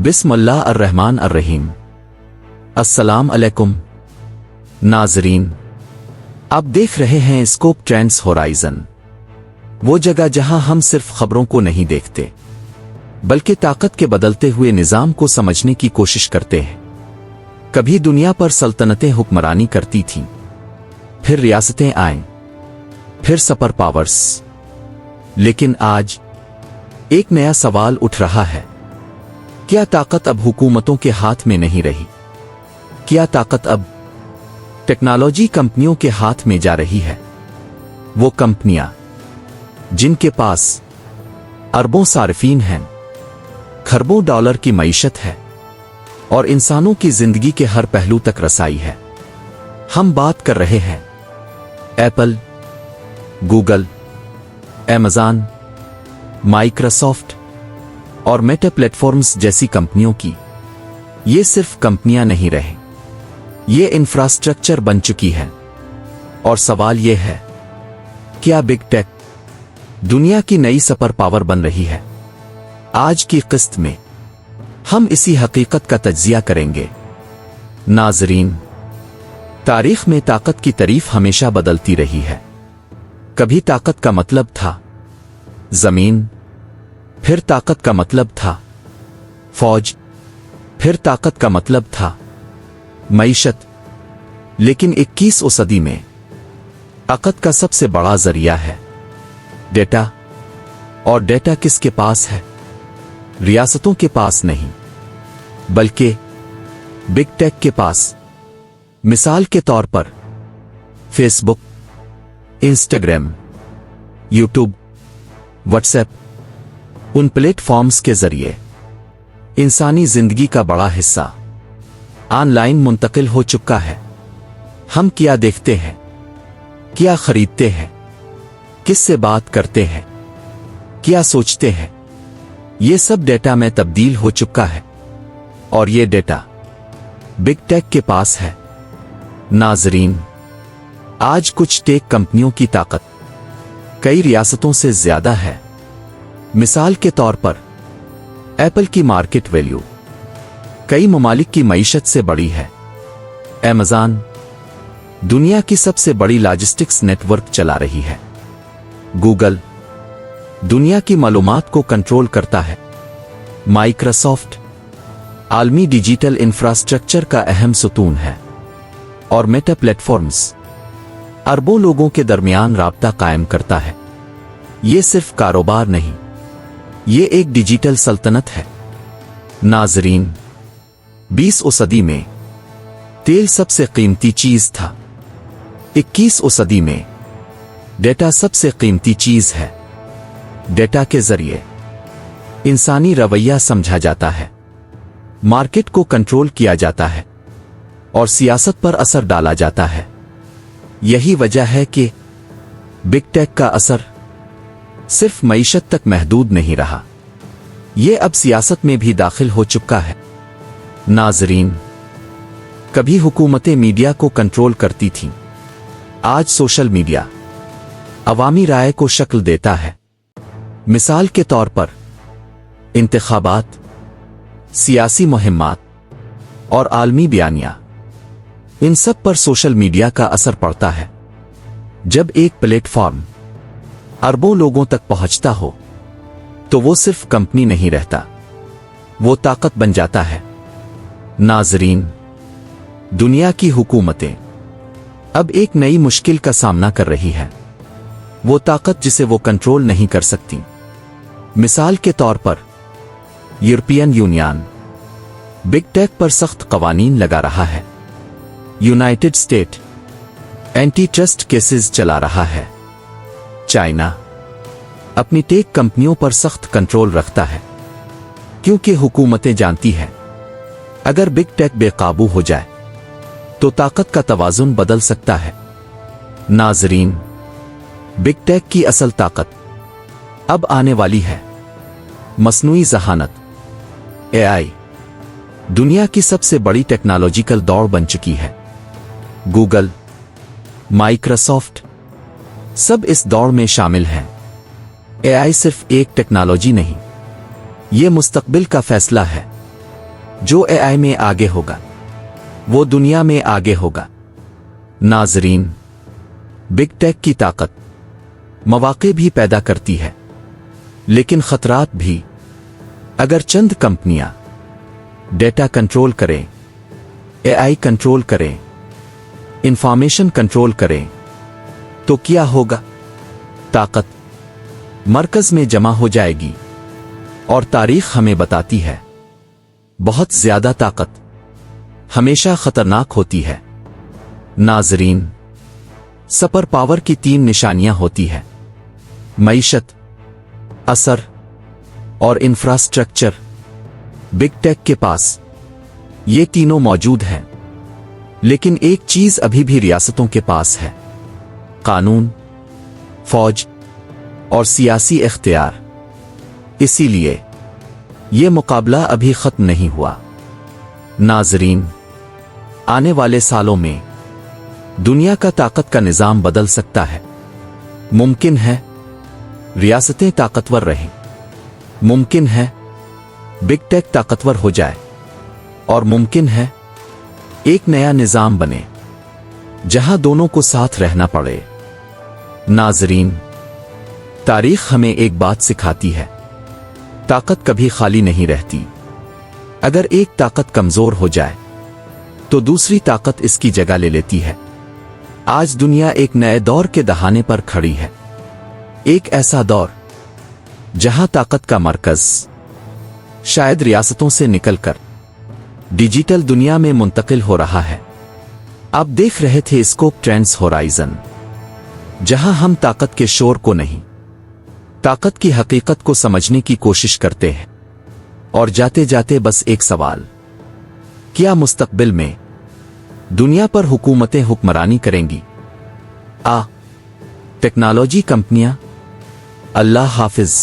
बिस्मिल्लाह अर्रहमान अर्रहीम। अस्सलाम अलैकुम नाजरीन, आप देख रहे हैं स्कोप ट्रेंड्स होराइजन, वो जगह जहां हम सिर्फ खबरों को नहीं देखते बल्कि ताकत के बदलते हुए निजाम को समझने की कोशिश करते हैं। कभी दुनिया पर सल्तनतें हुक्मरानी करती थीं, फिर रियासतें आईं, फिर सुपर पावर्स, लेकिन आज एक नया सवाल उठ रहा है। क्या ताकत अब हुकूमतों के हाथ में नहीं रही? क्या ताकत अब टेक्नोलॉजी कंपनियों के हाथ में जा रही है? वो कंपनियां जिनके पास अरबों सार्फिन हैं, खरबों डॉलर की मईशत है और इंसानों की जिंदगी के हर पहलू तक रसाई है। हम बात कर रहे हैं एप्पल, गूगल, अमेज़न, माइक्रोसॉफ्ट और मेटा प्लेटफॉर्म्स जैसी कंपनियों की। ये सिर्फ कंपनियां नहीं रहे, ये इंफ्रास्ट्रक्चर बन चुकी है। और सवाल ये है, क्या बिग टेक दुनिया की नई सुपर पावर बन रही है? आज की किस्त में हम इसी हकीकत का तज्जिया करेंगे। नाजरीन, तारीख में ताकत की तारीफ हमेशा बदलती रही है। कभी ताकत का मतलब था जमीन, फिर ताकत का मतलब था फौज, फिर ताकत का मतलब था मईशत। लेकिन 21वीं सदी में ताकत का सबसे बड़ा जरिया है डेटा। और डेटा किसके पास है? रियासतों के पास नहीं, बल्कि बिग टेक के पास। मिसाल के तौर पर फेसबुक, इंस्टाग्राम, यूट्यूब, व्हाट्सएप, उन प्लेटफॉर्म्स के जरिए इंसानी जिंदगी का बड़ा हिस्सा ऑनलाइन मुंतकिल हो चुका है। हम क्या देखते हैं, क्या खरीदते हैं, किससे बात करते हैं, क्या सोचते हैं, ये सब डेटा में तब्दील हो चुका है। और ये डेटा बिग टेक के पास है। नाजरीन, आज कुछ टेक कंपनियों की ताकत कई रियासतों से ज्यादा है। मिसाल के तौर पर एप्पल की मार्केट वैल्यू कई ममालिक की मईशत से बड़ी है। अमेज़न दुनिया की सबसे बड़ी लॉजिस्टिक्स नेटवर्क चला रही है। गूगल दुनिया की मालूमात को कंट्रोल करता है। माइक्रोसॉफ्ट आलमी डिजिटल इंफ्रास्ट्रक्चर का अहम सुतून है। और मेटा प्लेटफॉर्म्स अरबों लोगों के दरमियान राब्ता कायम करता है। ये सिर्फ कारोबार नहीं, ये एक डिजिटल सल्तनत है। नाजरीन, 20वीं सदी में तेल सबसे कीमती चीज था। 21वीं सदी में डेटा सबसे कीमती चीज है। डेटा के जरिए इंसानी रवैया समझा जाता है, मार्केट को कंट्रोल किया जाता है और सियासत पर असर डाला जाता है। यही वजह है कि बिग टेक का असर सिर्फ मईशत तक महदूद नहीं रहा, ये अब सियासत में भी दाखिल हो चुका है। नाजरीन, कभी हुकूमतें मीडिया को कंट्रोल करती थीं, आज सोशल मीडिया अवामी राय को शक्ल देता है। मिसाल के तौर पर इंतखाबात, सियासी मुहिम्मात और आलमी बयानिया, इन सब पर सोशल मीडिया का असर पड़ता है। जब एक प्लेटफॉर्म अरबों लोगों तक पहुंचता हो तो वो सिर्फ कंपनी नहीं रहता, वो ताकत बन जाता है। नाजरीन, दुनिया की हुकूमतें अब एक नई मुश्किल का सामना कर रही है, वो ताकत जिसे वो कंट्रोल नहीं कर सकती। मिसाल के तौर पर यूरोपियन यूनियन बिग टेक पर सख्त कवानीन लगा रहा है। United state anti trust cases चला रहा है। चाइना अपनी टेक कंपनियों पर सख्त कंट्रोल रखता है, क्योंकि हुकूमतें जानती हैं अगर बिग टेक बेकाबू हो जाए तो ताकत का तवाजुन बदल सकता है। नाजरीन, बिग टेक की असल ताकत अब आने वाली है। मसनूई ज़हानत AI दुनिया की सबसे बड़ी टेक्नोलॉजिकल दौड़ बन चुकी है। गूगल, माइक्रोसॉफ्ट सब इस दौड़ में शामिल हैं। AI सिर्फ एक टेक्नोलॉजी नहीं, ये मुस्तकबिल का फैसला है। जो एआई में आगे होगा वो दुनिया में आगे होगा। नाजरीन, बिग टेक की ताकत मौके भी पैदा करती है, लेकिन खतरात भी। अगर चंद कंपनियां डेटा कंट्रोल करें, एआई कंट्रोल करें, इंफॉर्मेशन कंट्रोल करें, तो क्या होगा? ताकत मरकज में जमा हो जाएगी, और तारीख हमें बताती है बहुत ज्यादा ताकत हमेशा खतरनाक होती है। नाजरीन, सुपर पावर की 3 निशानियां होती है: मईशत, असर और इंफ्रास्ट्रक्चर। बिग टेक के पास ये तीनों मौजूद हैं, लेकिन एक चीज अभी भी रियासतों के पास है: कानून, फौज और सियासी इख्तियार। इसीलिए ये मुकाबला अभी खत्म नहीं हुआ। नाजरीन, आने वाले सालों में दुनिया का ताकत का निजाम बदल सकता है। मुमकिन है रियासतें ताकतवर रहें, मुमकिन है बिग टेक ताकतवर हो जाए, और मुमकिन है एक नया निजाम बने जहां दोनों को साथ रहना पड़े। नाजरीन, तारीख हमें एक बात सिखाती है: ताकत कभी खाली नहीं रहती। अगर एक ताकत कमजोर हो जाए तो दूसरी ताकत इसकी जगह ले लेती है। आज दुनिया एक नए दौर के दहाने पर खड़ी है, एक ऐसा दौर जहां ताकत का मरकज शायद रियासतों से निकलकर डिजिटल दुनिया में मुंतकिल हो रहा है। आप देख रहे थे स्कोप ट्रेंड्स होराइजन, जहां हम ताकत के शोर को नहीं, ताकत की हकीकत को समझने की कोशिश करते हैं। और जाते जाते बस एक सवाल: क्या मुस्तकबिल में दुनिया पर हुकूमतें हुक्मरानी करेंगी? टेक्नोलॉजी कंपनियां? अल्लाह हाफिज।